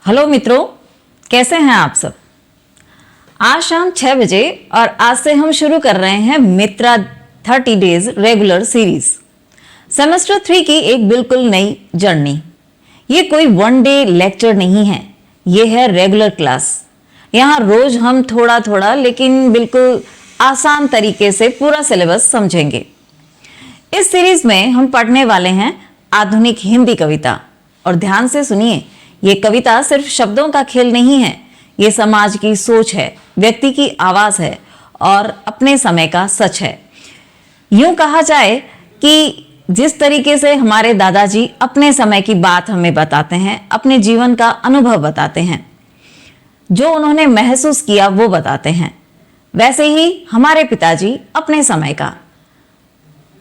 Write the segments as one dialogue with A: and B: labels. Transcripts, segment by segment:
A: Hello मित्रों, कैसे हैं आप सब। आज शाम 6 बजे और आज से हम शुरू कर रहे हैं मित्रा 30 डेज रेगुलर सीरीज सेमेस्टर 3 की एक बिल्कुल नई जर्नी। ये कोई वन डे लेक्चर नहीं है, ये है रेगुलर क्लास। यहाँ रोज हम थोड़ा थोड़ा लेकिन बिल्कुल आसान तरीके से पूरा सिलेबस समझेंगे। इस सीरीज में हम पढ़ने वाले हैं आधुनिक हिंदी कविता। और ध्यान से सुनिए, ये कविता सिर्फ शब्दों का खेल नहीं है, ये समाज की सोच है, व्यक्ति की आवाज है और अपने समय का सच है। यूं कहा जाए कि जिस तरीके से हमारे दादाजी अपने समय की बात हमें बताते हैं, अपने जीवन का अनुभव बताते हैं, जो उन्होंने महसूस किया वो बताते हैं, वैसे ही हमारे पिताजी अपने समय का।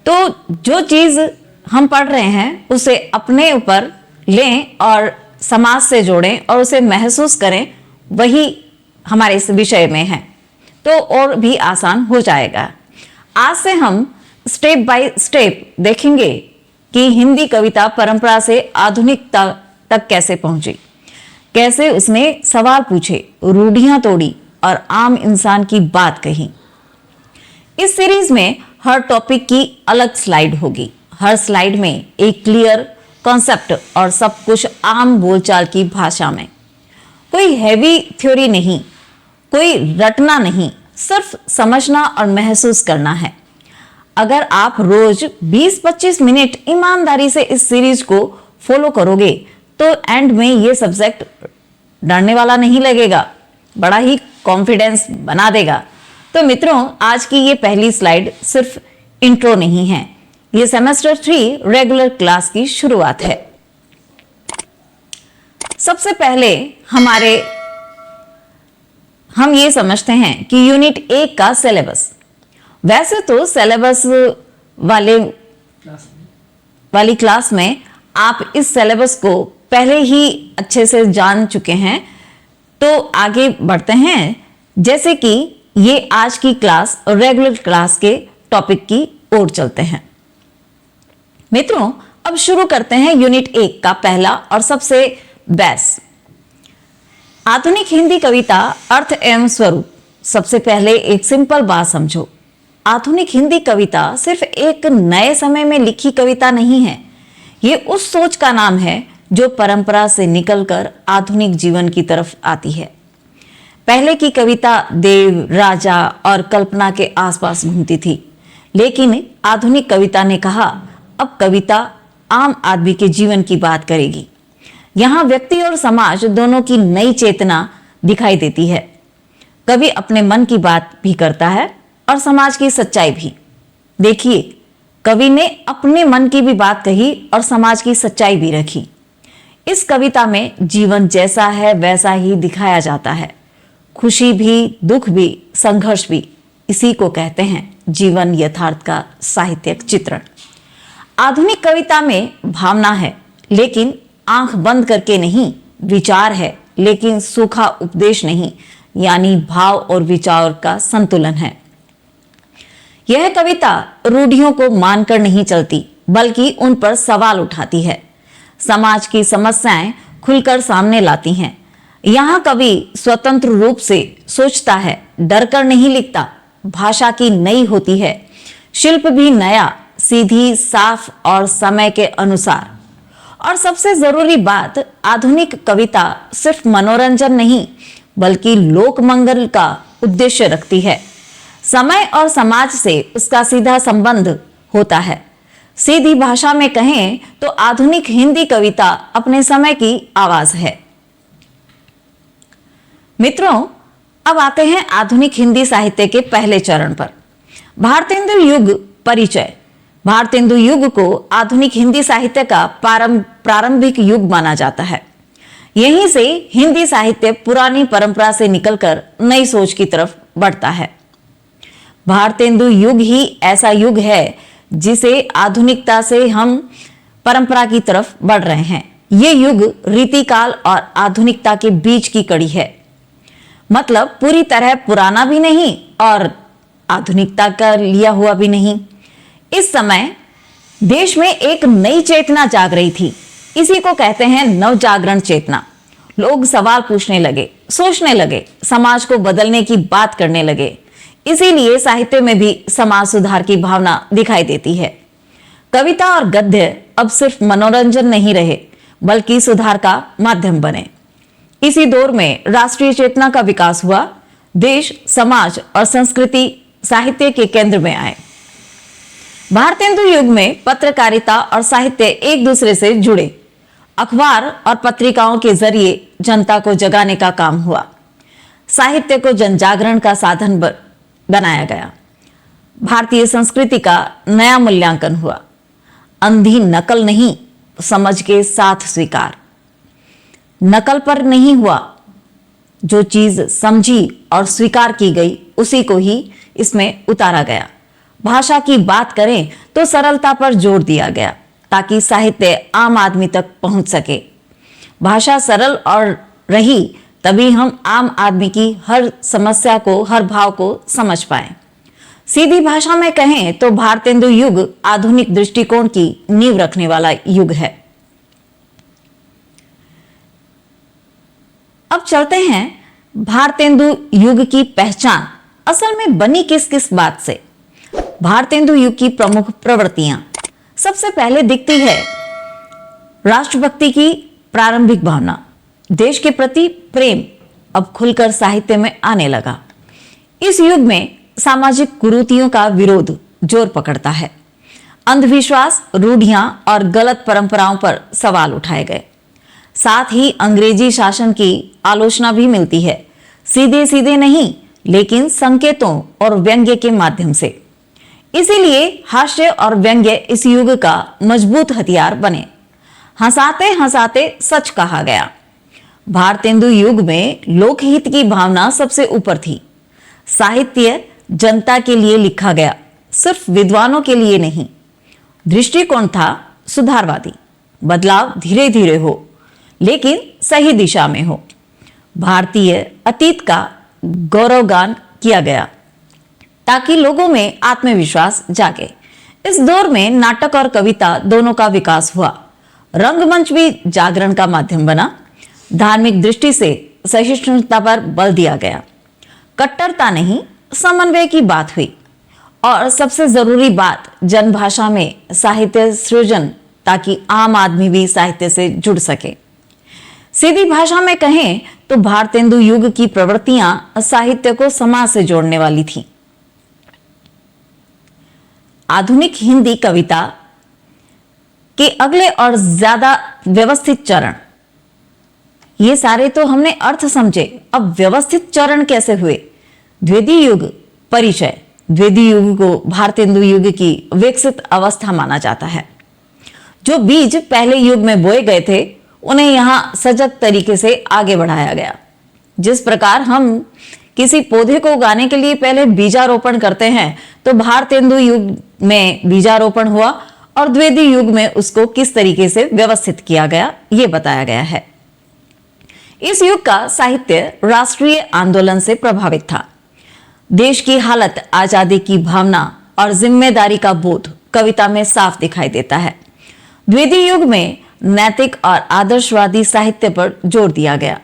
A: तो जो चीज हम पढ़ रहे हैं उसे अपने ऊपर लें और समाज से जोड़ें और उसे महसूस करें, वही हमारे इस विषय में है, तो और भी आसान हो जाएगा। आज से हम स्टेप बाय स्टेप देखेंगे कि हिंदी कविता परंपरा से आधुनिकता तक कैसे पहुंची, कैसे उसने सवाल पूछे, रूढ़ियां तोड़ी और आम इंसान की बात कही। इस सीरीज में हर टॉपिक की अलग स्लाइड होगी, हर स्लाइड में एक क्लियर कॉन्सेप्ट और सब कुछ आम बोलचाल की भाषा में। कोई हैवी थ्योरी नहीं, कोई रटना नहीं, सिर्फ समझना और महसूस करना है। अगर आप रोज 20-25 मिनट ईमानदारी से इस सीरीज को फॉलो करोगे तो एंड में ये सब्जेक्ट डरने वाला नहीं लगेगा, बड़ा ही कॉन्फिडेंस बना देगा। तो मित्रों, आज की ये पहली स्लाइड सिर्फ इंट्रो नहीं है, ये सेमेस्टर 3 रेगुलर क्लास की शुरुआत है। सबसे पहले हम ये समझते हैं कि यूनिट 1 का सिलेबस। वैसे तो सिलेबस वाली क्लास में आप इस सिलेबस को पहले ही अच्छे से जान चुके हैं, तो आगे बढ़ते हैं। जैसे कि ये आज की क्लास रेगुलर क्लास के टॉपिक की ओर चलते हैं। मित्रों, अब शुरू करते हैं यूनिट 1 का पहला और सबसे बेस, आधुनिक हिंदी कविता अर्थ एवं स्वरूप। सबसे पहले एक सिंपल बात समझो, आधुनिक हिंदी कविता सिर्फ एक नए समय में लिखी कविता नहीं है, ये उस सोच का नाम है जो परंपरा से निकलकर आधुनिक जीवन की तरफ आती है। पहले की कविता देव, राजा और कल्पना के आसपास घूमती थी, लेकिन आधुनिक कविता ने कहा अब कविता आम आदमी के जीवन की बात करेगी। यहाँ व्यक्ति और समाज दोनों की नई चेतना दिखाई देती है। कवि अपने मन की बात भी करता है और समाज की सच्चाई भी। देखिए, कवि ने अपने मन की भी बात कही और समाज की सच्चाई भी रखी। इस कविता में जीवन जैसा है वैसा ही दिखाया जाता है, खुशी भी, दुख भी, संघर्ष भी। इसी को कहते हैं जीवन यथार्थ का साहित्यिक चित्रण। आधुनिक कविता में भावना है लेकिन आंख बंद करके नहीं, विचार है लेकिन सूखा उपदेश नहीं, यानी भाव और विचार का संतुलन है। यह कविता रूढ़ियों को मानकर नहीं चलती, बल्कि उन पर सवाल उठाती है, समाज की समस्याएं खुलकर सामने लाती हैं। यहाँ कवि स्वतंत्र रूप से सोचता है, डरकर नहीं लिखता। भाषा की नई होती है, शिल्प भी नया, सीधी, साफ और समय के अनुसार। और सबसे जरूरी बात, आधुनिक कविता सिर्फ मनोरंजन नहीं बल्कि लोक मंगल का उद्देश्य रखती है। समय और समाज से उसका सीधा संबंध होता है। सीधी भाषा में कहें तो आधुनिक हिंदी कविता अपने समय की आवाज है। मित्रों, अब आते हैं आधुनिक हिंदी साहित्य के पहले चरण पर, भारतेंदु युग परिचय। भारतेंदु युग को आधुनिक हिंदी साहित्य का प्रारंभिक युग माना जाता है। यहीं से हिंदी साहित्य पुरानी परंपरा से निकलकर नई सोच की तरफ बढ़ता है। भारतेंदु युग ही ऐसा युग है जिसे आधुनिकता से हम परंपरा की तरफ बढ़ रहे हैं। ये युग रीतिकाल और आधुनिकता के बीच की कड़ी है, मतलब पूरी तरह पुराना भी नहीं और आधुनिकता का लिया हुआ भी नहीं। इस समय देश में एक नई चेतना जाग रही थी, इसी को कहते हैं नव जागरण चेतना। लोग सवाल पूछने लगे, सोचने लगे, समाज को बदलने की बात करने लगे। इसीलिए साहित्य में भी समाज सुधार की भावना दिखाई देती है। कविता और गद्य अब सिर्फ मनोरंजन नहीं रहे, बल्कि सुधार का माध्यम बने। इसी दौर में राष्ट्रीय चेतना का विकास हुआ। देश, समाज और संस्कृति साहित्य के केंद्र में आए। भारतेंदु युग में पत्रकारिता और साहित्य एक दूसरे से जुड़े। अखबार और पत्रिकाओं के जरिए जनता को जगाने का काम हुआ। साहित्य को जनजागरण का साधन बनाया गया। भारतीय संस्कृति का नया मूल्यांकन हुआ। अंधी नकल नहीं, समझ के साथ स्वीकार। नकल पर नहीं हुआ, जो चीज समझी और स्वीकार की गई उसी को ही इसमें उतारा गया। भाषा की बात करें तो सरलता पर जोर दिया गया ताकि साहित्य आम आदमी तक पहुंच सके। भाषा सरल और रही तभी हम आम आदमी की हर समस्या को, हर भाव को समझ पाए। सीधी भाषा में कहें तो भारतेंदु युग आधुनिक दृष्टिकोण की नींव रखने वाला युग है। अब चलते हैं भारतेंदु युग की पहचान असल में बनी किस किस बात से। भारतेंदु युग की प्रमुख प्रवृत्तियां। सबसे पहले दिखती है राष्ट्रभक्ति की प्रारंभिक भावना। देश के प्रति प्रेम अब खुलकर साहित्य में आने लगा। इस युग में सामाजिक कुरीतियों का विरोध जोर पकड़ता है। अंधविश्वास, रूढ़ियां और गलत परंपराओं पर सवाल उठाए गए। साथ ही अंग्रेजी शासन की आलोचना भी मिलती है, सीधे सीधे नहीं लेकिन संकेतों और व्यंग्य के माध्यम से। इसीलिए हास्य और व्यंग्य इस युग का मजबूत हथियार बने। हंसाते हंसाते सच कहा गया। भारतेंदु युग में लोकहित की भावना सबसे ऊपर थी। साहित्य जनता के लिए लिखा गया, सिर्फ विद्वानों के लिए नहीं। दृष्टिकोण था सुधारवादी। बदलाव धीरे धीरे हो, लेकिन सही दिशा में हो। भारतीय अतीत का गौरवगान किया गया ताकि लोगों में आत्मविश्वास जागे। इस दौर में नाटक और कविता दोनों का विकास हुआ। रंगमंच भी जागरण का माध्यम बना। धार्मिक दृष्टि से सहिष्णुता पर बल दिया गया। कट्टरता नहीं, समन्वय की बात हुई। और सबसे जरूरी बात, जनभाषा में साहित्य सृजन ताकि आम आदमी भी साहित्य से जुड़ सके। सीधी भाषा में कहें तो भारतेंदु युग की प्रवृत्तियां साहित्य को समाज से जोड़ने वाली थी। आधुनिक हिंदी कविता के अगले और ज्यादा व्यवस्थित चरण, ये सारे तो हमने अर्थ समझे, अब व्यवस्थित चरण कैसे हुए। द्वितीय युग परिचय। द्वितीय युग को भारतेंदु युग की विकसित अवस्था माना जाता है। जो बीज पहले युग में बोए गए थे उन्हें यहां सजग तरीके से आगे बढ़ाया गया। जिस प्रकार हम किसी पौधे को उगाने के लिए पहले बीजारोपण करते हैं, तो भारतेंदु युग में बीजारोपण हुआ और द्वितीय युग में उसको किस तरीके से व्यवस्थित किया गया ये बताया गया है। इस युग का साहित्य राष्ट्रीय आंदोलन से प्रभावित था। देश की हालत, आजादी की भावना और जिम्मेदारी का बोध कविता में साफ दिखाई देता है। द्वितीय युग में नैतिक और आदर्शवादी साहित्य पर जोर दिया गया।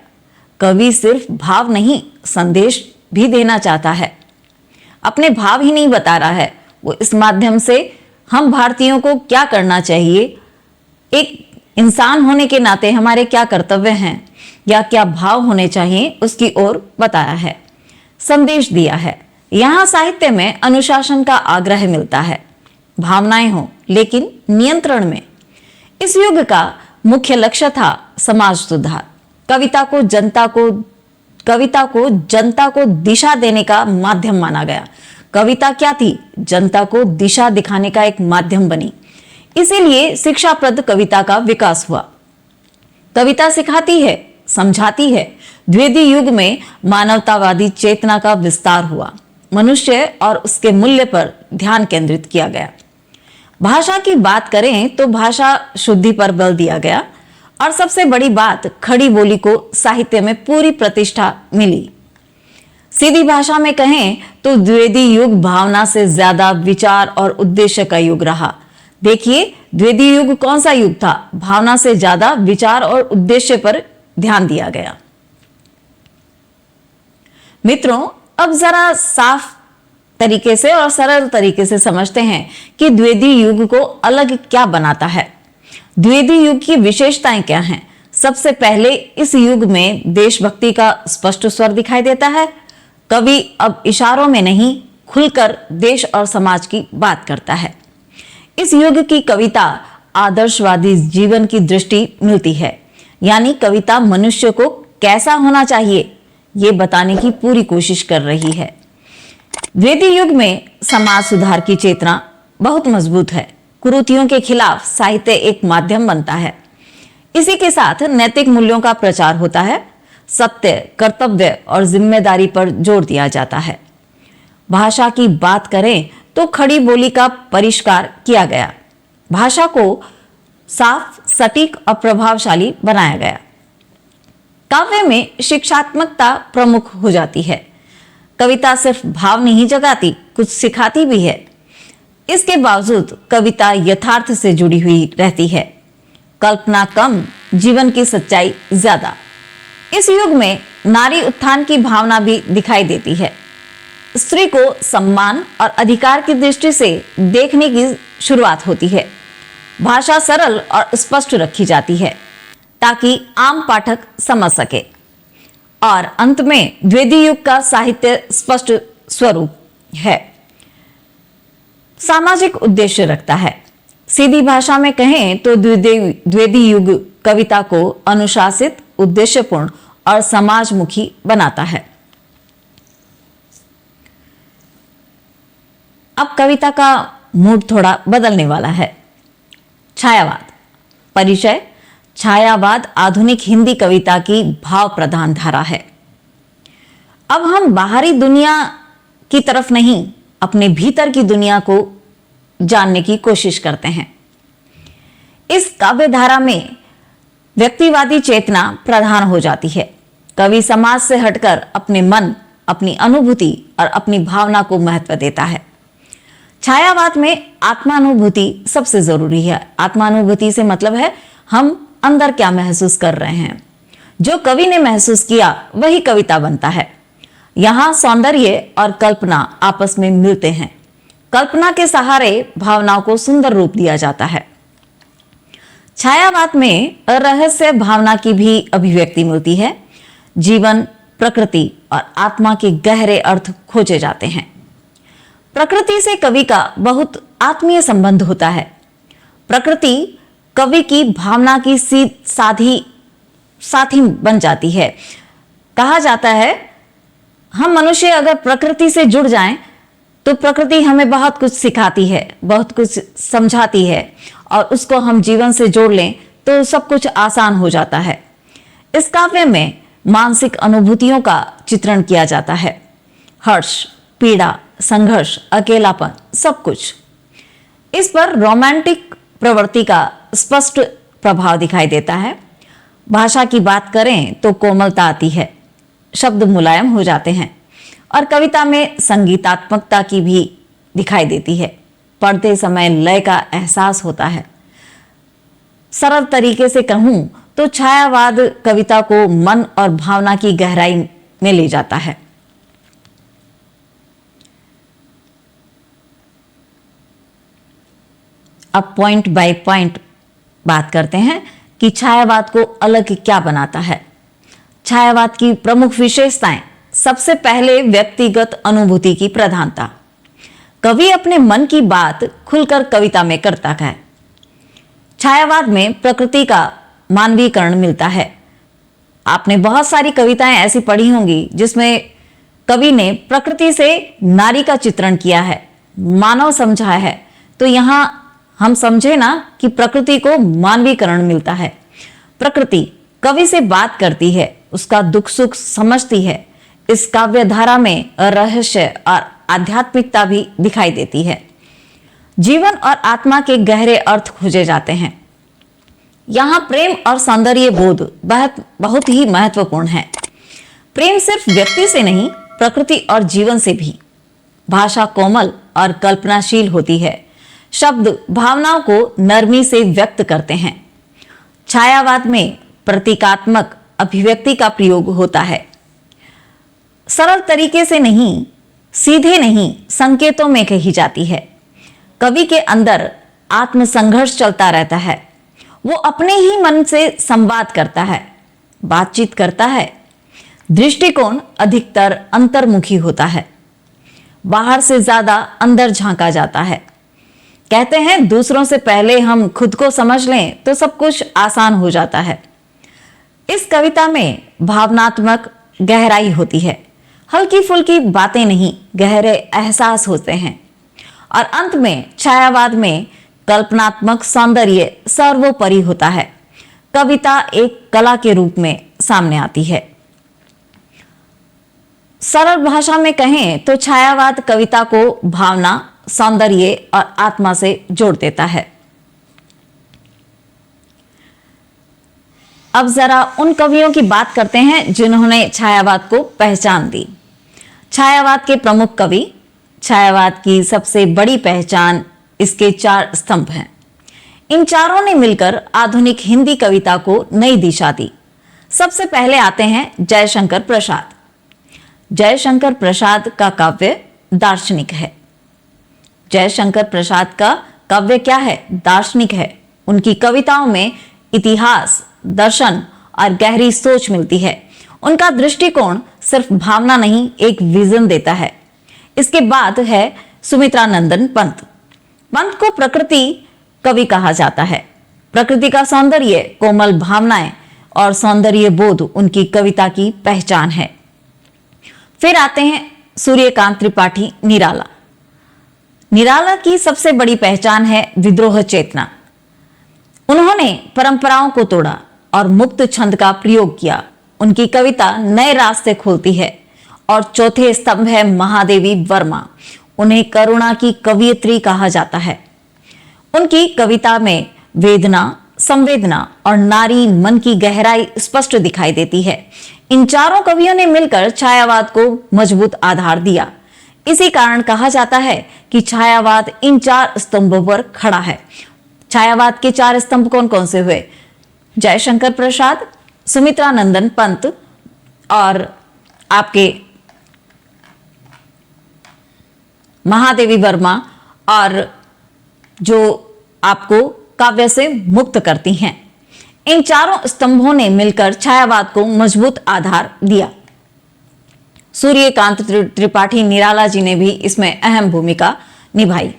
A: कवि सिर्फ भाव नहीं, संदेश भी देना चाहता है। अपने भाव ही नहीं बता रहा है, वो इस माध्यम से हम भारतीयों को क्या करना चाहिए, एक इंसान होने के नाते हमारे क्या कर्तव्य हैं या क्या भाव होने चाहिए, उसकी ओर बताया है, संदेश दिया है। यहाँ साहित्य में अनुशासन का आग्रह मिलता है। भावनाएं हो लेकिन नियंत्रण में। इस युग का मुख्य लक्ष्य था समाज सुधार। कविता को जनता को दिशा देने का माध्यम माना गया। कविता क्या थी? जनता को दिशा दिखाने का एक माध्यम बनी। इसीलिए शिक्षाप्रद कविता का विकास हुआ। कविता सिखाती है, समझाती है। द्वितीय युग में मानवतावादी चेतना का विस्तार हुआ। मनुष्य और उसके मूल्य पर ध्यान केंद्रित किया गया। भाषा की बात करें तो भाषा शुद्धि पर बल दिया गया और सबसे बड़ी बात, खड़ी बोली को साहित्य में पूरी प्रतिष्ठा मिली। सीधी भाषा में कहें तो द्वितीय युग भावना से ज्यादा विचार और उद्देश्य का युग रहा। देखिए, द्वितीय युग कौन सा युग था? भावना से ज्यादा विचार और उद्देश्य पर ध्यान दिया गया। मित्रों, अब जरा साफ तरीके से और सरल तरीके से समझते हैं कि द्विवेदी युग को अलग क्या बनाता है। द्विवेदी युग की विशेषताएं क्या हैं? सबसे पहले इस युग में देशभक्ति का स्पष्ट स्वर दिखाई देता है। कवि अब इशारों में नहीं, खुलकर देश और समाज की बात करता है। इस युग की कविता आदर्शवादी जीवन की दृष्टि मिलती है, यानी कविता मनुष्य को कैसा होना चाहिए ये बताने की पूरी कोशिश कर रही है। द्विवेदी युग में समाज सुधार की चेतना बहुत मजबूत है। कुरीतियों के खिलाफ साहित्य एक माध्यम बनता है। इसी के साथ नैतिक मूल्यों का प्रचार होता है। सत्य, कर्तव्य और जिम्मेदारी पर जोर दिया जाता है। भाषा की बात करें तो खड़ी बोली का परिष्कार किया गया। भाषा को साफ, सटीक और प्रभावशाली बनाया गया। काव्य में शिक्षात्मकता प्रमुख हो जाती है। कविता सिर्फ भाव नहीं जगाती, कुछ सिखाती भी है। इसके बावजूद कविता यथार्थ से जुड़ी हुई रहती है। कल्पना कम, जीवन की सच्चाई ज्यादा। इस युग में नारी उत्थान की भावना भी दिखाई देती है। स्त्री को सम्मान और अधिकार की दृष्टि से देखने की शुरुआत होती है। भाषा सरल और स्पष्ट रखी जाती है ताकि आम पाठक समझ सके। और अंत में द्विवेदी युग का साहित्य स्पष्ट स्वरूप है, सामाजिक उद्देश्य रखता है। सीधी भाषा में कहें तो द्विवेदी युग कविता को अनुशासित, उद्देश्यपूर्ण और समाजमुखी बनाता है। अब कविता का मूड थोड़ा बदलने वाला है। छायावाद। परिचय। छायावाद आधुनिक हिंदी कविता की भाव प्रधान धारा है। अब हम बाहरी दुनिया की तरफ नहीं, अपने भीतर की दुनिया को जानने की कोशिश करते हैं। इस काव्य धारा में व्यक्तिवादी चेतना प्रधान हो जाती है। कवि समाज से हटकर अपने मन, अपनी अनुभूति और अपनी भावना को महत्व देता है। छायावाद में आत्मानुभूति सबसे जरूरी है। आत्मानुभूति से मतलब है हम अंदर क्या महसूस कर रहे हैं। जो कवि ने महसूस किया वही कविता बनता है। यहां सौंदर्य और कल्पना आपस में मिलते हैं। कल्पना के सहारे भावनाओं को सुंदर रूप दिया जाता है। छायावाद में रहस्य भावना की भी अभिव्यक्ति मिलती है। जीवन, प्रकृति और आत्मा के गहरे अर्थ खोजे जाते हैं। प्रकृति से कवि का बहुत आत्मीय संबंध होता है। प्रकृति कवि की भावना की साथी बन जाती है। कहा जाता है हम मनुष्य अगर प्रकृति से जुड़ जाएं तो प्रकृति हमें बहुत कुछ सिखाती है, बहुत कुछ समझाती है, और उसको हम जीवन से जोड़ लें तो सब कुछ आसान हो जाता है। इस काव्य में मानसिक अनुभूतियों का चित्रण किया जाता है। हर्ष, पीड़ा, संघर्ष, अकेलापन, सब कुछ। इस पर रोमांटिक प्रवृत्ति का स्पष्ट प्रभाव दिखाई देता है। भाषा की बात करें तो कोमलता आती है, शब्द मुलायम हो जाते हैं और कविता में संगीतात्मकता की भी दिखाई देती है। पढ़ते समय लय का एहसास होता है। सरल तरीके से कहूं तो छायावाद कविता को मन और भावना की गहराई में ले जाता है। अब पॉइंट बाय पॉइंट बात करते हैं कि छायावाद को अलग क्या बनाता है। छायावाद की प्रमुख विशेषताएं। सबसे पहले व्यक्तिगत अनुभूति की प्रधानता। कवि अपने मन की बात खुलकर कविता में करता है। छायावाद में प्रकृति का मानवीकरण मिलता है। आपने बहुत सारी कविताएं ऐसी पढ़ी होंगी जिसमें कवि ने प्रकृति से नारी का चित्रण किया है, मानव समझा है। तो यहां हम समझे ना कि प्रकृति को मानवीकरण मिलता है। प्रकृति कवि से बात करती है, उसका दुख सुख समझती है। इस काव्य धारा में रहस्य और आध्यात्मिकता भी दिखाई देती है। जीवन और आत्मा के गहरे अर्थ खोजे जाते हैं। यहां प्रेम और सौंदर्य बोध बहुत ही महत्वपूर्ण है। प्रेम सिर्फ व्यक्ति से नहीं, प्रकृति और जीवन से भी। भाषा कोमल और कल्पनाशील होती है। शब्द भावनाओं को नरमी से व्यक्त करते हैं। छायावाद में प्रतीकात्मक अभिव्यक्ति का प्रयोग होता है। सरल तरीके से नहीं, सीधे नहीं, संकेतों में कही जाती है। कवि के अंदर आत्मसंघर्ष चलता रहता है। वो अपने ही मन से संवाद करता है, बातचीत करता है। दृष्टिकोण अधिकतर अंतर्मुखी होता है। बाहर से ज्यादा अंदर झांका जाता है। कहते हैं दूसरों से पहले हम खुद को समझ लें तो सब कुछ आसान हो जाता है। इस कविता में भावनात्मक गहराई होती है। हल्की फुल्की बातें नहीं, गहरे एहसास होते हैं। और अंत में छायावाद में कल्पनात्मक सौंदर्य सर्वोपरि होता है। कविता एक कला के रूप में सामने आती है। सरल भाषा में कहें तो छायावाद कविता को भावना, सौंदर्य और आत्मा से जोड़ देता है। अब जरा उन कवियों की बात करते हैं जिन्होंने छायावाद को पहचान दी। छायावाद के प्रमुख कवि। छायावाद की सबसे बड़ी पहचान इसके 4 स्तंभ हैं। इन चारों ने मिलकर आधुनिक हिंदी कविता को नई दिशा दी। सबसे पहले आते हैं जयशंकर प्रसाद। जयशंकर प्रसाद का काव्य दार्शनिक है। जयशंकर प्रसाद का काव्य क्या है? दार्शनिक है। उनकी कविताओं में इतिहास, दर्शन और गहरी सोच मिलती है। उनका दृष्टिकोण सिर्फ भावना नहीं, एक विजन देता है। इसके बाद है सुमित्रा नंदन पंत। पंत को प्रकृति कवि कहा जाता है। प्रकृति का सौंदर्य, कोमल भावनाएं और सौंदर्य बोध उनकी कविता की पहचान है। फिर आते हैं सूर्यकांत त्रिपाठी निराला। निराला की सबसे बड़ी पहचान है विद्रोह चेतना। उन्होंने परंपराओं को तोड़ा और मुक्त छंद का प्रयोग किया। उनकी कविता नए रास्ते खोलती है। और चौथे स्तंभ है महादेवी वर्मा। उन्हें करुणा की कवयित्री कहा जाता है। उनकी कविता में वेदना, संवेदना और नारी मन की गहराई स्पष्ट दिखाई देती है। इन चारों कवियों ने मिलकर छायावाद को मजबूत आधार दिया। इसी कारण कहा जाता है कि छायावाद इन 4 स्तंभों पर खड़ा है। छायावाद के 4 स्तंभ कौन कौन से हुए? जयशंकर प्रसाद, सुमित्रा नंदन पंत और आपके महादेवी वर्मा, और जो आपको काव्य से मुक्त करती हैं। इन चारों स्तंभों ने मिलकर छायावाद को मजबूत आधार दिया। सूर्यकांत त्रिपाठी निराला जी ने भी इसमें अहम भूमिका निभाई।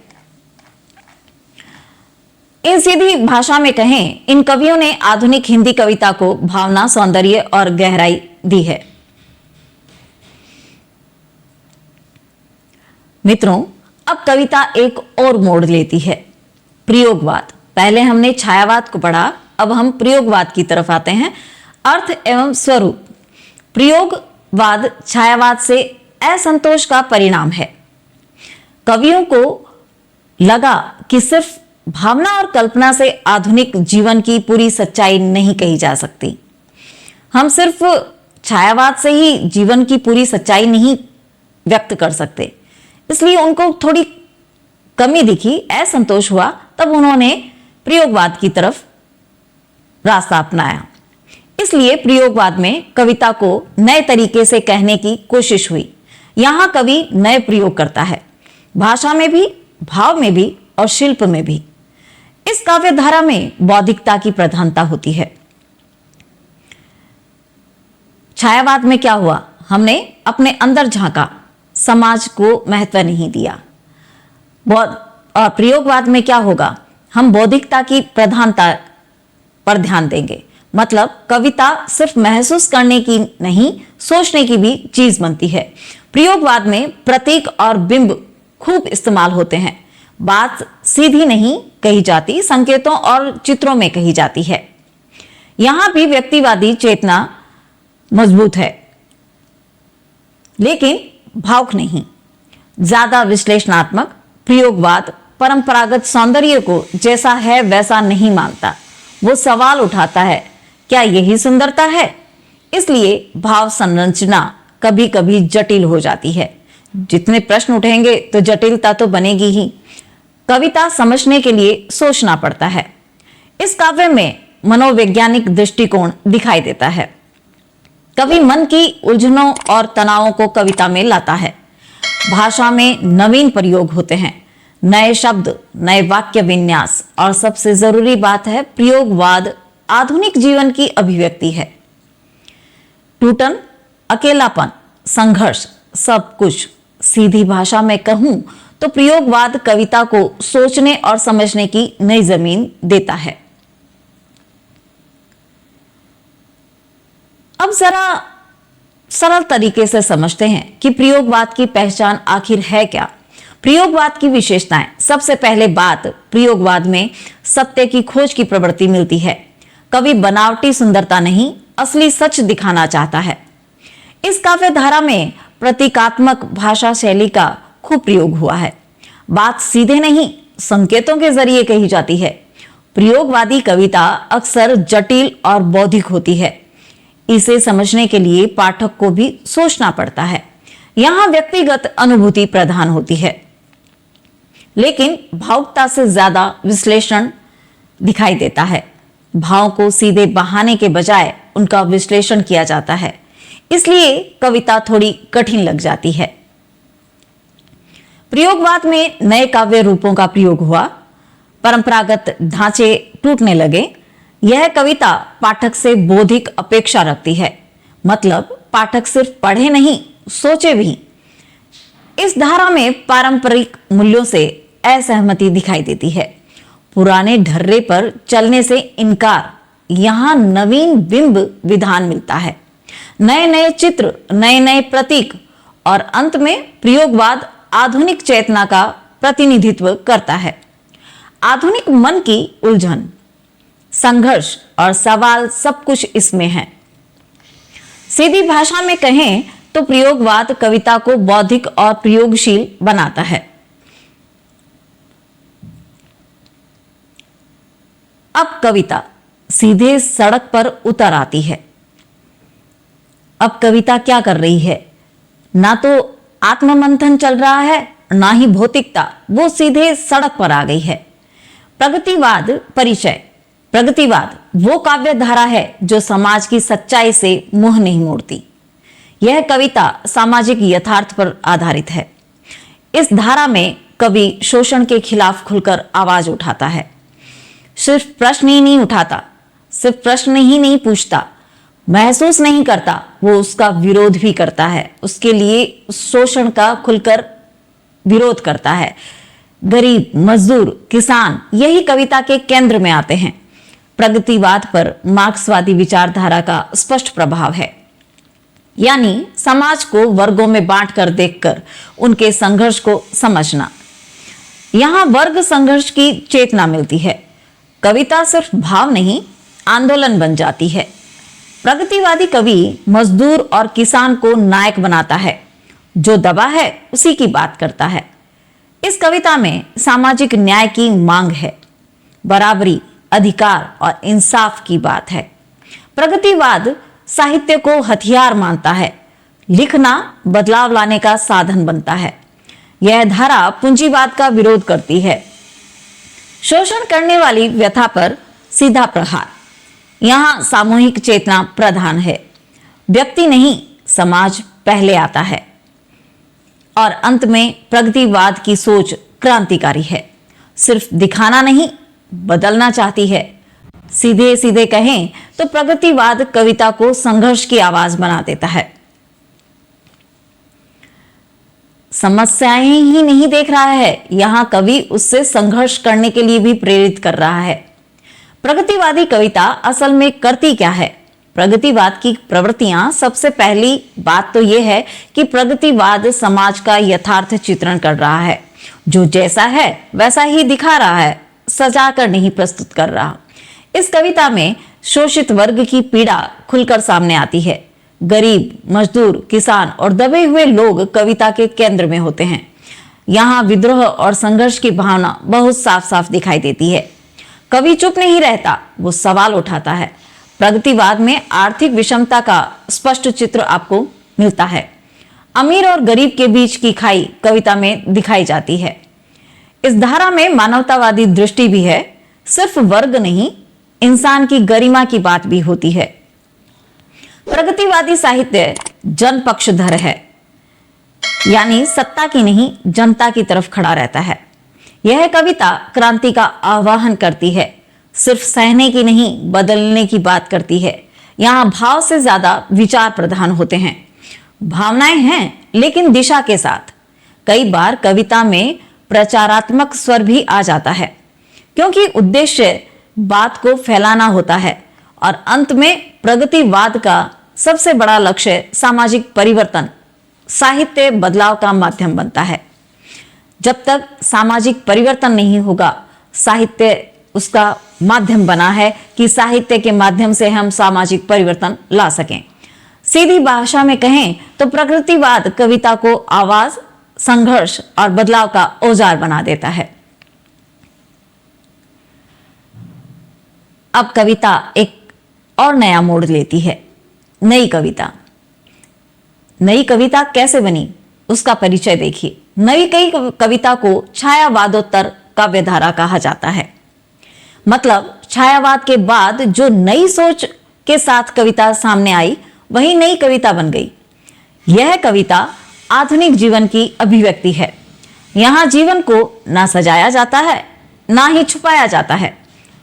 A: इन सीधी भाषा में कहें, इन कवियों ने आधुनिक हिंदी कविता को भावना, सौंदर्य और गहराई दी है। मित्रों, अब कविता एक और मोड़ लेती है, प्रयोगवाद। पहले हमने छायावाद को पढ़ा, अब हम प्रयोगवाद की तरफ आते हैं। अर्थ एवं स्वरूप। प्रयोगवाद छायावाद से असंतोष का परिणाम है। कवियों को लगा कि सिर्फ भावना और कल्पना से आधुनिक जीवन की पूरी सच्चाई नहीं कही जा सकती। हम सिर्फ छायावाद से ही जीवन की पूरी सच्चाई नहीं व्यक्त कर सकते। इसलिए उनको थोड़ी कमी दिखी, असंतोष हुआ, तब उन्होंने प्रयोगवाद की तरफ रास्ता अपनाया। इसलिए प्रयोगवाद में कविता को नए तरीके से कहने की कोशिश हुई। यहां कवि नए प्रयोग करता है, भाषा में भी, भाव में भी और शिल्प में भी। इस काव्य धारा में बौद्धिकता की प्रधानता होती है। छायावाद में क्या हुआ? हमने अपने अंदर झांका, समाज को महत्व नहीं दिया। और प्रयोगवाद में क्या होगा? हम बौद्धिकता की प्रधानता पर ध्यान देंगे। मतलब कविता सिर्फ महसूस करने की नहीं, सोचने की भी चीज बनती है। प्रयोगवाद में प्रतीक और बिंब खूब इस्तेमाल होते हैं। बात सीधी नहीं कही जाती, संकेतों और चित्रों में कही जाती है। यहां भी व्यक्तिवादी चेतना मजबूत है, लेकिन भावुक नहीं, ज्यादा विश्लेषणात्मक। प्रयोगवाद परंपरागत सौंदर्य को जैसा है वैसा नहीं मानता। वो सवाल उठाता है, क्या यही सुंदरता है? इसलिए भाव संरचना कभी कभी जटिल हो जाती है। जितने प्रश्न उठेंगे तो जटिलता तो बनेगी ही। कविता समझने के लिए सोचना पड़ता है। इस काव्य में मनोवैज्ञानिक दृष्टिकोण दिखाई देता है। कवि मन की उलझनों और तनावों को कविता में लाता है। भाषा में नवीन प्रयोग होते हैं, नए शब्द, नए वाक्य विन्यास, और सबसे जरूरी बात है प्रयोगवाद आधुनिक जीवन की अभिव्यक्ति है। टूटन, अकेलापन, संघर्ष, सब कुछ। सीधी भाषा में कहूं तो प्रयोगवाद कविता को सोचने और समझने की नई जमीन देता है। अब जरा सरल तरीके से समझते हैं कि प्रयोगवाद की पहचान आखिर है क्या। प्रयोगवाद की विशेषताएं। सबसे पहले बात, प्रयोगवाद में सत्य की खोज की प्रवृत्ति मिलती है। कवि बनावटी सुंदरता नहीं, असली सच दिखाना चाहता है। इस काव्य धारा में प्रतीकात्मक भाषा शैली का खूब प्रयोग हुआ है। बात सीधे नहीं, संकेतों के जरिए कही जाती है। प्रयोगवादी कविता अक्सर जटिल और बौद्धिक होती है। इसे समझने के लिए पाठक को भी सोचना पड़ता है। यहां व्यक्तिगत अनुभूति प्रधान होती है, लेकिन भावुकता से ज्यादा विश्लेषण दिखाई देता है। भाव को सीधे बहाने के बजाय उनका विश्लेषण किया जाता है, इसलिए कविता थोड़ी कठिन लग जाती है। प्रयोगवाद में नए काव्य रूपों का प्रयोग हुआ, परंपरागत ढांचे टूटने लगे। यह कविता पाठक से बौद्धिक अपेक्षा रखती है, मतलब पाठक सिर्फ पढ़े नहीं, सोचे भी। इस धारा में पारंपरिक मूल्यों से असहमति दिखाई देती है। पुराने ढर्रे पर चलने से इनकार, यहां नवीन बिंब विधान मिलता है। नए नए चित्र, नए नए प्रतीक, और अंत में प्रयोगवाद आधुनिक चेतना का प्रतिनिधित्व करता है। आधुनिक मन की उलझन, संघर्ष और सवाल सब कुछ इसमें है। सीधी भाषा में कहें तो प्रयोगवाद कविता को बौद्धिक और प्रयोगशील बनाता है। अब कविता सीधे सड़क पर उतर आती है। अब कविता क्या कर रही है? ना तो आत्ममंथन चल रहा है, ना ही भौतिकता, वो सीधे सड़क पर आ गई है। प्रगतिवाद परिचय। प्रगतिवाद वो काव्य धारा है जो समाज की सच्चाई से मुंह नहीं मोड़ती। यह कविता सामाजिक यथार्थ पर आधारित है। इस धारा में कवि शोषण के खिलाफ खुलकर आवाज उठाता है। सिर्फ प्रश्न ही नहीं उठाता, सिर्फ प्रश्न ही नहीं पूछता, महसूस नहीं करता, वो उसका विरोध भी करता है। उसके लिए शोषण का खुलकर विरोध करता है। गरीब, मजदूर, किसान यही कविता के केंद्र में आते हैं। प्रगतिवाद पर मार्क्सवादी विचारधारा का स्पष्ट प्रभाव है, यानी समाज को वर्गों में बांटकर देखकर उनके संघर्ष को समझना। यहां वर्ग संघर्ष की चेतना मिलती है। कविता सिर्फ भाव नहीं, आंदोलन बन जाती है। प्रगतिवादी कवि मजदूर और किसान को नायक बनाता है, जो दबा है उसी की बात करता है। इस कविता में सामाजिक न्याय की मांग है, बराबरी, अधिकार और इंसाफ की बात है। प्रगतिवाद साहित्य को हथियार मानता है, लिखना बदलाव लाने का साधन बनता है। यह धारा पूंजीवाद का विरोध करती है, शोषण करने वाली व्यथा पर सीधा प्रहार। यहां सामूहिक चेतना प्रधान है, व्यक्ति नहीं समाज पहले आता है। और अंत में प्रगतिवाद की सोच क्रांतिकारी है, सिर्फ दिखाना नहीं बदलना चाहती है। सीधे सीधे कहें तो प्रगतिवाद कविता को संघर्ष की आवाज बना देता है। समस्याएं ही नहीं देख रहा है, यहां कवि उससे संघर्ष करने के लिए भी प्रेरित कर रहा है। प्रगतिवादी कविता असल में करती क्या है? प्रगतिवाद की प्रवृत्तियां, सबसे पहली बात तो यह है कि प्रगतिवाद समाज का यथार्थ चित्रण कर रहा है। जो जैसा है वैसा ही दिखा रहा है, सजा कर नहीं प्रस्तुत कर रहा। इस कविता में शोषित वर्ग की पीड़ा खुलकर सामने आती है। गरीब, मजदूर, किसान और दबे हुए लोग कविता के केंद्र में होते हैं। यहाँ विद्रोह और संघर्ष की भावना बहुत साफ साफ दिखाई देती है। कवि चुप नहीं रहता, वो सवाल उठाता है। प्रगतिवाद में आर्थिक विषमता का स्पष्ट चित्र आपको मिलता है। अमीर और गरीब के बीच की खाई कविता में दिखाई जाती है। इस धारा में मानवतावादी दृष्टि भी है, सिर्फ वर्ग नहीं, इंसान की गरिमा की बात भी होती है। प्रगतिवादी साहित्य जन पक्षधर है, यानी सत्ता की नहीं जनता की तरफ खड़ा रहता है। यह कविता क्रांति का आह्वान करती है, सिर्फ सहने की नहीं बदलने की बात करती है। यहाँ भाव से ज्यादा विचार प्रधान होते हैं। भावनाएं हैं लेकिन दिशा के साथ। कई बार कविता में प्रचारात्मक स्वर भी आ जाता है, क्योंकि उद्देश्य बात को फैलाना होता है और अंत में प्रगतिवाद का सबसे बड़ा लक्ष्य सामाजिक परिवर्तन, साहित्य बदलाव का माध्यम बनता है। जब तक सामाजिक परिवर्तन नहीं होगा, साहित्य उसका माध्यम बना है कि साहित्य के माध्यम से हम सामाजिक परिवर्तन ला सकें। सीधी भाषा में कहें तो प्रकृतिवाद कविता को आवाज, संघर्ष और बदलाव का औजार बना देता है। अब कविता एक और नया मोड़ लेती है, नई कविता। नई कविता कैसे बनी उसका परिचय देखिए। नई कविता को छायावादोत्तर काव्यधारा कहा जाता है। मतलब छायावाद के बाद जो नई सोच के साथ कविता सामने आई वही नई कविता बन गई। यह कविता आधुनिक जीवन की अभिव्यक्ति है। यहाँ जीवन को ना सजाया जाता है ना ही छुपाया जाता है,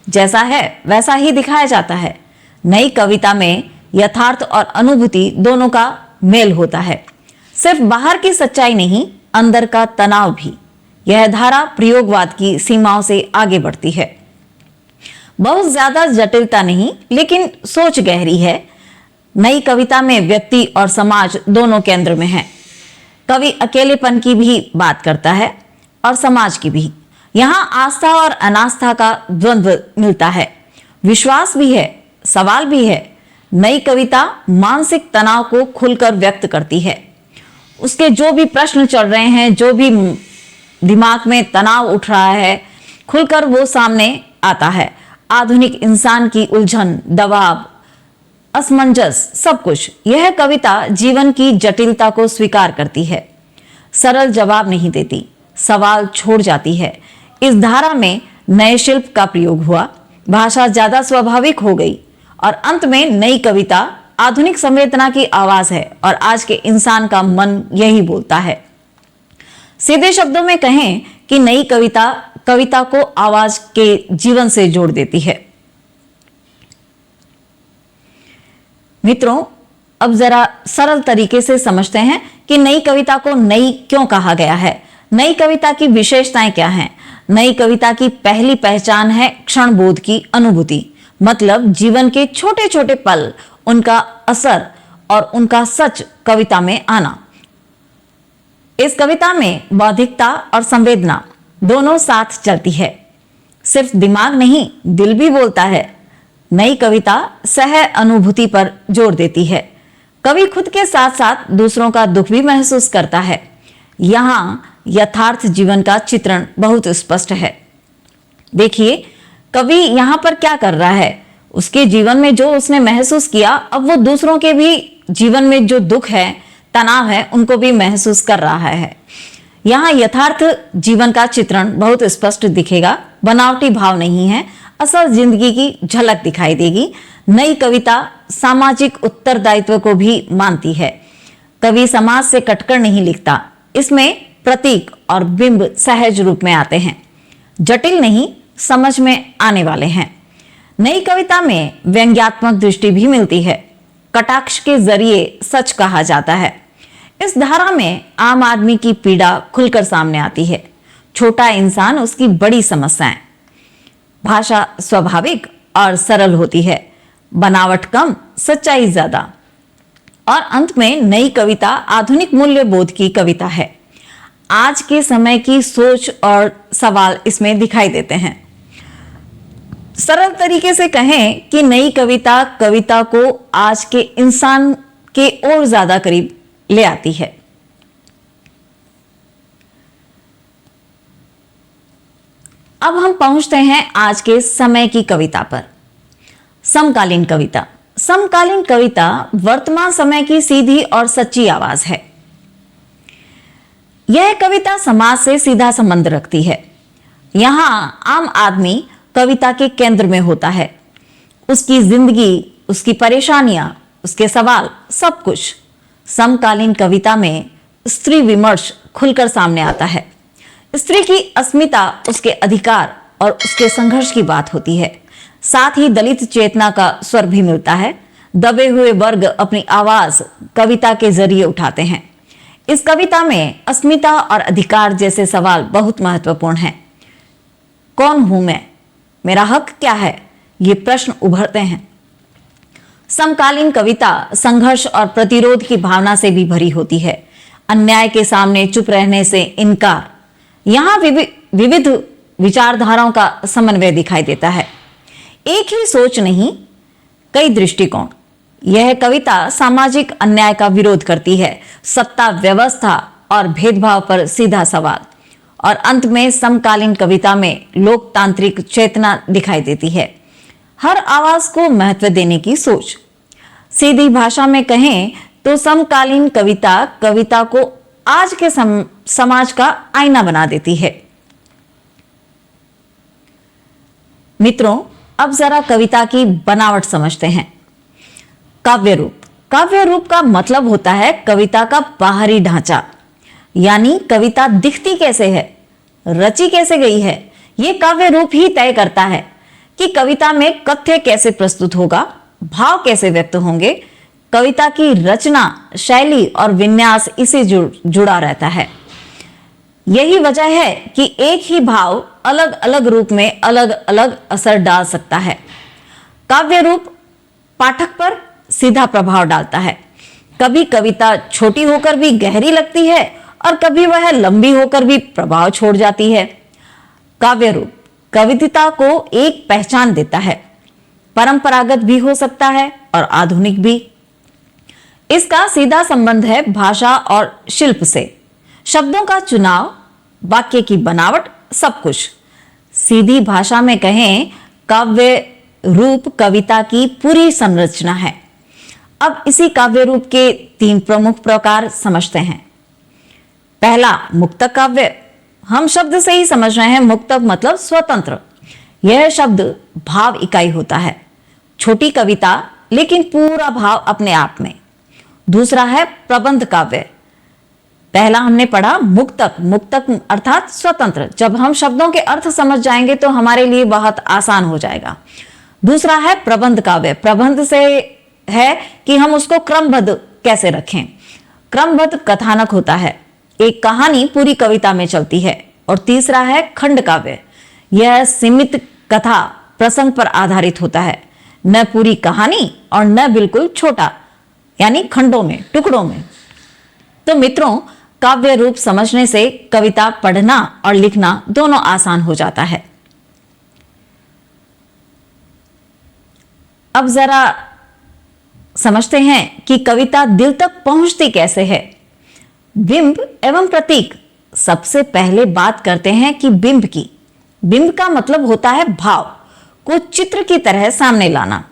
A: जैसा है वैसा ही दिखाया जाता है। नई कविता में यथार्थ और अनुभूति दोनों का मेल होता है। सिर्फ बाहर की सच्चाई नहीं, अंदर का तनाव भी। यह धारा प्रयोगवाद की सीमाओं से आगे बढ़ती है। बहुत ज्यादा जटिलता नहीं, लेकिन सोच गहरी है। नई कविता में व्यक्ति और समाज दोनों केंद्र में है। कवि अकेलेपन की भी बात करता है और समाज की भी। यहाँ आस्था और अनास्था का द्वंद्व मिलता है, विश्वास भी है, सवाल भी है। नई कविता मानसिक तनाव को खुलकर व्यक्त करती है। उसके जो भी प्रश्न चल रहे हैं, जो भी दिमाग में तनाव उठ रहा है, खुलकर वो सामने आता है। आधुनिक इंसान की उलझन, दबाव, असमंजस, सब कुछ। यह कविता जीवन की जटिलता को स्वीकार करती है, सरल जवाब नहीं देती, सवाल छोड़ जाती है। इस धारा में नए शिल्प का प्रयोग हुआ, भाषा ज्यादा स्वाभाविक हो गई और अंत में नई कविता आधुनिक संवेदना की आवाज है और आज के इंसान का मन यही बोलता है। सीधे शब्दों में कहें कि नई कविता कविता को आवाज के जीवन से जोड़ देती है। मित्रों, अब जरा सरल तरीके से समझते हैं कि नई कविता को नई क्यों कहा गया है। नई कविता की विशेषताएं क्या हैं? नई कविता की पहली पहचान है क्षणबोध की अनुभूति, मतलब जीवन के छोटे छोटे पल, उनका असर और उनका सच कविता में आना। इस कविता में बौद्धिकता और संवेदना दोनों साथ चलती है। सिर्फ दिमाग नहीं, दिल भी बोलता है। नई कविता सह अनुभूति पर जोर देती है। कवि खुद के साथ साथ दूसरों का दुख भी महसूस करता है। यहाँ यथार्थ जीवन का चित्रण बहुत स्पष्ट है। देखिए कवि यहाँ पर क्या कर रहा है। उसके जीवन में जो उसने महसूस किया, अब वो दूसरों के भी जीवन में जो दुख है, तनाव है, उनको भी महसूस कर रहा है। यहाँ यथार्थ जीवन का चित्रण बहुत स्पष्ट दिखेगा, बनावटी भाव नहीं है, असल जिंदगी की झलक दिखाई देगी। नई कविता सामाजिक उत्तरदायित्व को भी मानती है। कवि समाज से कटकर नहीं लिखता, इसमें प्रतीक और बिंब सहज रूप में आते हैं, जटिल नहीं, समझ में आने वाले हैं। नई कविता में व्यंग्यात्मक दृष्टि भी मिलती है। कटाक्ष के जरिए सच कहा जाता है। इस धारा में आम आदमी की पीड़ा खुलकर सामने आती है। छोटा इंसान, उसकी बड़ी समस्याएं। भाषा स्वाभाविक और सरल होती है, बनावट कम, सच्चाई ज्यादा। और अंत में नई कविता आधुनिक मूल्य बोध की कविता है। आज के समय की सोच और सवाल इसमें दिखाई देते हैं। सरल तरीके से कहें कि नई कविता कविता को आज के इंसान के और ज्यादा करीब ले आती है। अब हम पहुंचते हैं आज के समय की कविता पर। समकालीन कविता। समकालीन कविता वर्तमान समय की सीधी और सच्ची आवाज है। यह कविता समाज से सीधा संबंध रखती है। यहां आम आदमी कविता के केंद्र में होता है। उसकी जिंदगी, उसकी परेशानियां, उसके सवाल, सब कुछ। समकालीन कविता में स्त्री विमर्श खुलकर सामने आता है। स्त्री की अस्मिता, उसके अधिकार और उसके संघर्ष की बात होती है। साथ ही दलित चेतना का स्वर भी मिलता है। दबे हुए वर्ग अपनी आवाज कविता के जरिए उठाते हैं। इस कविता में अस्मिता और अधिकार जैसे सवाल बहुत महत्वपूर्ण हैं। कौन हूं मैं? मेरा हक क्या है? ये प्रश्न उभरते हैं। समकालीन कविता संघर्ष और प्रतिरोध की भावना से भी भरी होती है। अन्याय के सामने चुप रहने से इनकार। यहां विविध विचारधाराओं का समन्वय दिखाई देता है। एक ही सोच नहीं, कई दृष्टिकोण। यह कविता सामाजिक अन्याय का विरोध करती है, सत्ता व्यवस्था और भेदभाव पर सीधा सवाल। और अंत में समकालीन कविता में लोकतांत्रिक चेतना दिखाई देती है, हर आवाज को महत्व देने की सोच। सीधी भाषा में कहें तो समकालीन कविता कविता को आज के समाज का आईना बना देती है। मित्रों, अब जरा कविता की बनावट समझते हैं। काव्य रूप। काव्य रूप का मतलब होता है कविता का बाहरी ढांचा, यानी कविता दिखती कैसे है, रची कैसे गई है। यह काव्य रूप ही तय करता है कि कविता में कथ्य कैसे प्रस्तुत होगा, भाव कैसे व्यक्त होंगे। कविता की रचना, शैली और विन्यास इसे जुड़ा रहता है। यही वजह है कि एक ही भाव अलग अलग रूप में अलग अलग असर डाल सकता है। काव्य रूप पाठक पर सीधा प्रभाव डालता है। कभी कविता छोटी होकर भी गहरी लगती है और कभी वह लंबी होकर भी प्रभाव छोड़ जाती है। काव्य रूप कविता को एक पहचान देता है, परंपरागत भी हो सकता है और आधुनिक भी। इसका सीधा संबंध है भाषा और शिल्प से। शब्दों का चुनाव, वाक्य की बनावट, सब कुछ। सीधी भाषा में कहें, काव्य रूप कविता की पूरी संरचना है। अब इसी काव्य रूप के 3 प्रमुख प्रकार समझते हैं। पहला, मुक्तक काव्य। हम शब्द से ही समझ रहे हैं, मुक्तक मतलब स्वतंत्र। यह शब्द भाव इकाई होता है, छोटी कविता लेकिन पूरा भाव अपने आप में। दूसरा है प्रबंध काव्य। पहला हमने पढ़ा मुक्तक, मुक्तक अर्थात स्वतंत्र। जब हम शब्दों के अर्थ समझ जाएंगे तो हमारे लिए बहुत आसान हो जाएगा। दूसरा है प्रबंध काव्य। प्रबंध से है कि हम उसको क्रमबद्ध कैसे रखें। क्रमबद्ध कथानक होता है, एक कहानी पूरी कविता में चलती है। और तीसरा है खंड काव्य। यह सीमित कथा प्रसंग पर आधारित होता है, न पूरी कहानी और न बिल्कुल छोटा, यानी खंडों में, टुकड़ों में। तो मित्रों, काव्य रूप समझने से कविता पढ़ना और लिखना दोनों आसान हो जाता है। अब जरा समझते हैं कि कविता दिल तक पहुंचती कैसे है। बिंब एवं प्रतीक। सबसे पहले बात करते हैं कि बिंब की। बिंब का मतलब होता है भाव को चित्र की तरह सामने लाना।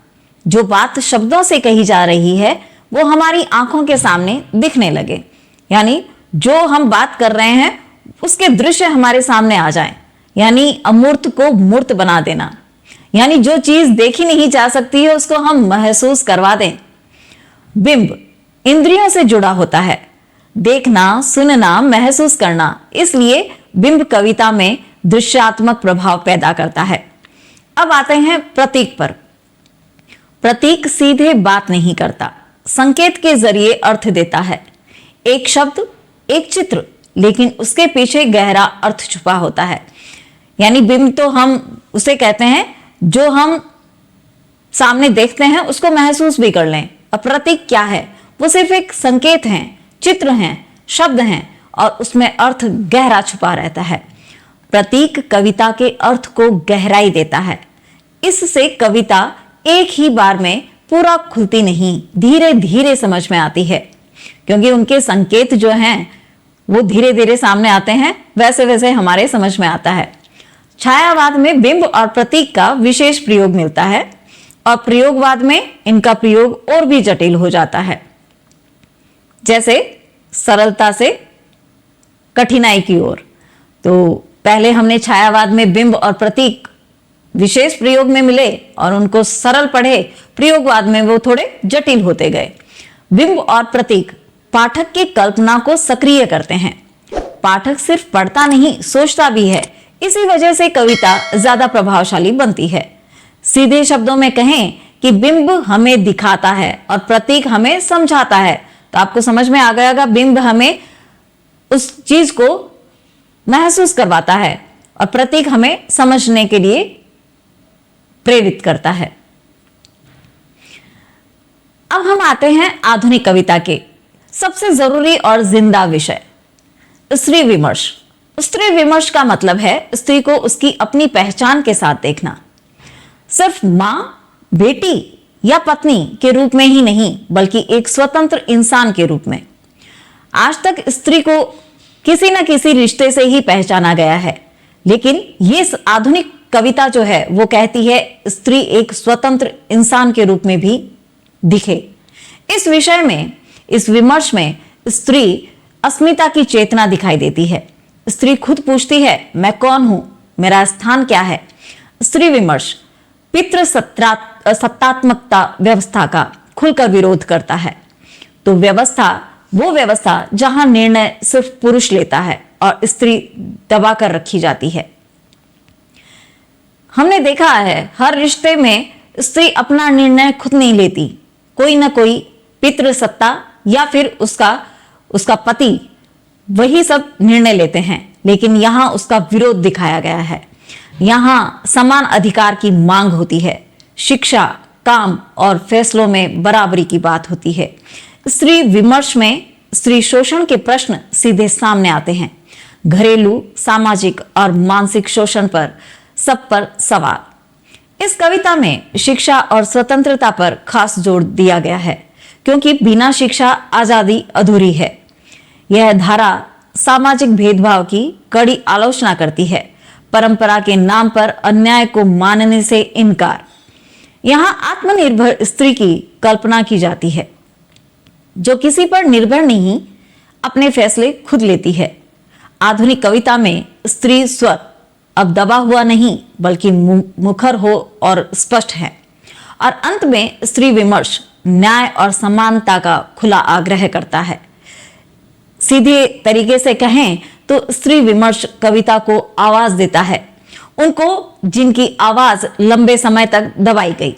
A: जो बात शब्दों से कही जा रही है वो हमारी आंखों के सामने दिखने लगे, यानी जो हम बात कर रहे हैं उसके दृश्य हमारे सामने आ जाएं, यानी अमूर्त को मूर्त बना देना। यानी जो चीज देखी नहीं जा सकती है उसको हम महसूस करवा दें। बिंब इंद्रियों से जुड़ा होता है, देखना, सुनना, महसूस करना। इसलिए बिंब कविता में दृश्यात्मक प्रभाव पैदा करता है। अब आते हैं प्रतीक पर। प्रतीक सीधे बात नहीं करता, संकेत के जरिए अर्थ देता है। एक शब्द, एक चित्र, लेकिन उसके पीछे गहरा अर्थ छुपा होता है। यानी बिंब तो हम उसे कहते हैं जो हम सामने देखते हैं उसको महसूस भी कर लें। अब प्रतीक क्या है? वो सिर्फ एक संकेत हैं, चित्र हैं, शब्द हैं और उसमें अर्थ गहरा छुपा रहता है। प्रतीक कविता के अर्थ को गहराई देता है। इससे कविता एक ही बार में पूरा खुलती नहीं, धीरे धीरे समझ में आती है, क्योंकि उनके संकेत जो हैं वो धीरे धीरे सामने आते हैं, वैसे वैसे हमारे समझ में आता है। छायावाद में बिंब और प्रतीक का विशेष प्रयोग मिलता है और प्रयोगवाद में इनका प्रयोग और भी जटिल हो जाता है। जैसे सरलता से कठिनाई की ओर। तो पहले हमने छायावाद में बिंब और प्रतीक विशेष प्रयोग में मिले और उनको सरल पढ़े, प्रयोगवाद में वो थोड़े जटिल होते गए। बिंब और प्रतीक पाठक की कल्पना को सक्रिय करते हैं। पाठक सिर्फ पढ़ता नहीं, सोचता भी है। इसी वजह से कविता ज्यादा प्रभावशाली बनती है। सीधे शब्दों में कहें कि बिंब हमें दिखाता है और प्रतीक हमें समझाता है, तो आपको समझ में आ गया, बिंब हमें उस चीज को महसूस करवाता है और प्रतीक हमें समझने के लिए प्रेरित करता है। अब हम आते हैं आधुनिक कविता के सबसे जरूरी और जिंदा विषय, स्त्री विमर्श। स्त्री विमर्श का मतलब है स्त्री को उसकी अपनी पहचान के साथ देखना, सिर्फ मां, बेटी या पत्नी के रूप में ही नहीं, बल्कि एक स्वतंत्र इंसान के रूप में। आज तक स्त्री को किसी न किसी रिश्ते से ही पहचाना गया है, लेकिन ये आधुनिक कविता जो है वो कहती है स्त्री एक स्वतंत्र इंसान के रूप में भी दिखे। इस विषय में, इस विमर्श में स्त्री अस्मिता की चेतना दिखाई देती है। स्त्री खुद पूछती है, मैं कौन हूं, मेरा स्थान क्या है। स्त्री विमर्श पितृ सत्तात्मकता व्यवस्था का खुलकर विरोध करता है। तो वो व्यवस्था जहां निर्णय सिर्फ पुरुष लेता है और स्त्री दबा कर रखी जाती है। हमने देखा है हर रिश्ते में स्त्री अपना निर्णय खुद नहीं लेती, कोई ना कोई पितृ सत्ता या फिर उसका पति वही सब निर्णय लेते हैं। लेकिन यहां उसका विरोध दिखाया गया है। यहां समान अधिकार की मांग होती है, शिक्षा, काम और फैसलों में बराबरी की बात होती है। स्त्री विमर्श में स्त्री शोषण के प्रश्न सीधे सामने आते हैं। घरेलू, सामाजिक और मानसिक शोषण पर सब पर सवाल। इस कविता में शिक्षा और स्वतंत्रता पर खास जोर दिया गया है, क्योंकि बिना शिक्षा आजादी अधूरी है। यह धारा सामाजिक भेदभाव की कड़ी आलोचना करती है, परंपरा के नाम पर अन्याय को मानने से इनकार। यहां आत्मनिर्भर स्त्री की कल्पना की जाती है, जो किसी पर निर्भर नहीं, अपने फैसले खुद लेती है। आधुनिक कविता में स्त्री स्वर अब दबा हुआ नहीं, बल्कि मुखर हो और स्पष्ट है। और अंत में स्त्री विमर्श न्याय और समानता का खुला आग्रह करता है। सीधे तरीके से कहें तो स्त्री विमर्श कविता को आवाज देता है, उनको जिनकी आवाज लंबे समय तक दबाई गई।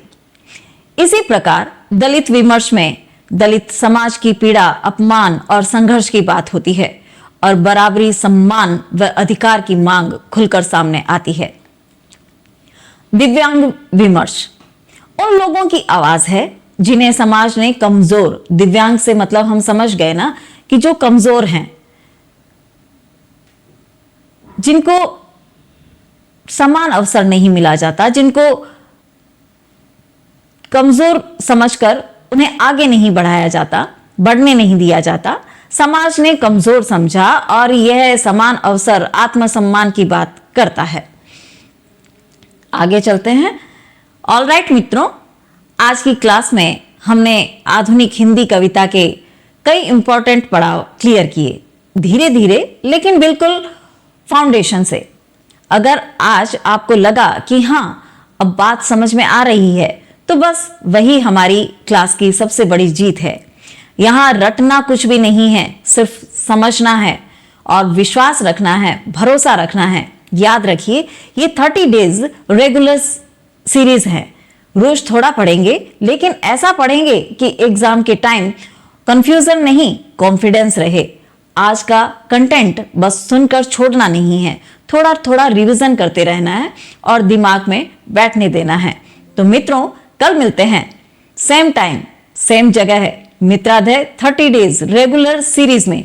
A: इसी प्रकार दलित विमर्श में दलित समाज की पीड़ा, अपमान और संघर्ष की बात होती है और बराबरी, सम्मान व अधिकार की मांग खुलकर सामने आती है। दिव्यांग विमर्श उन लोगों की आवाज है जिन्हें समाज ने कमजोर, दिव्यांग से मतलब हम समझ गए ना कि जो कमजोर हैं, जिनको समान अवसर नहीं मिला जाता, जिनको कमजोर समझकर उन्हें आगे नहीं बढ़ाया जाता, बढ़ने नहीं दिया जाता। समाज ने कमजोर समझा और यह समान अवसर, आत्मसम्मान की बात करता है। आगे चलते हैं। ऑलराइट मित्रों, आज की क्लास में हमने आधुनिक हिंदी कविता के कई इंपॉर्टेंट पड़ाव क्लियर किए, धीरे धीरे लेकिन बिल्कुल फाउंडेशन से। अगर आज आपको लगा कि हाँ अब बात समझ में आ रही है, तो बस वही हमारी क्लास की सबसे बड़ी जीत है। यहाँ रटना कुछ भी नहीं है, सिर्फ समझना है और विश्वास रखना है, भरोसा रखना है। याद रखिए, ये 30 डेज रेगुलर सीरीज है। रोज थोड़ा पढ़ेंगे, लेकिन ऐसा पढ़ेंगे कि एग्जाम के टाइम कंफ्यूजन नहीं, कॉन्फिडेंस रहे। आज का कंटेंट बस सुनकर छोड़ना नहीं है, थोड़ा थोड़ा रिवीजन करते रहना है और दिमाग में बैठने देना है। तो मित्रों, कल मिलते हैं सेम टाइम सेम जगह है, मित्राध्याय 30 डेज रेगुलर सीरीज में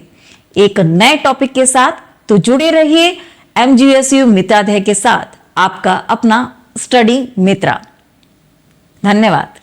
A: एक नए टॉपिक के साथ। तो जुड़े रहिए MGSU मित्राध्याय के साथ, आपका अपना स्टडी मित्रा। धन्यवाद।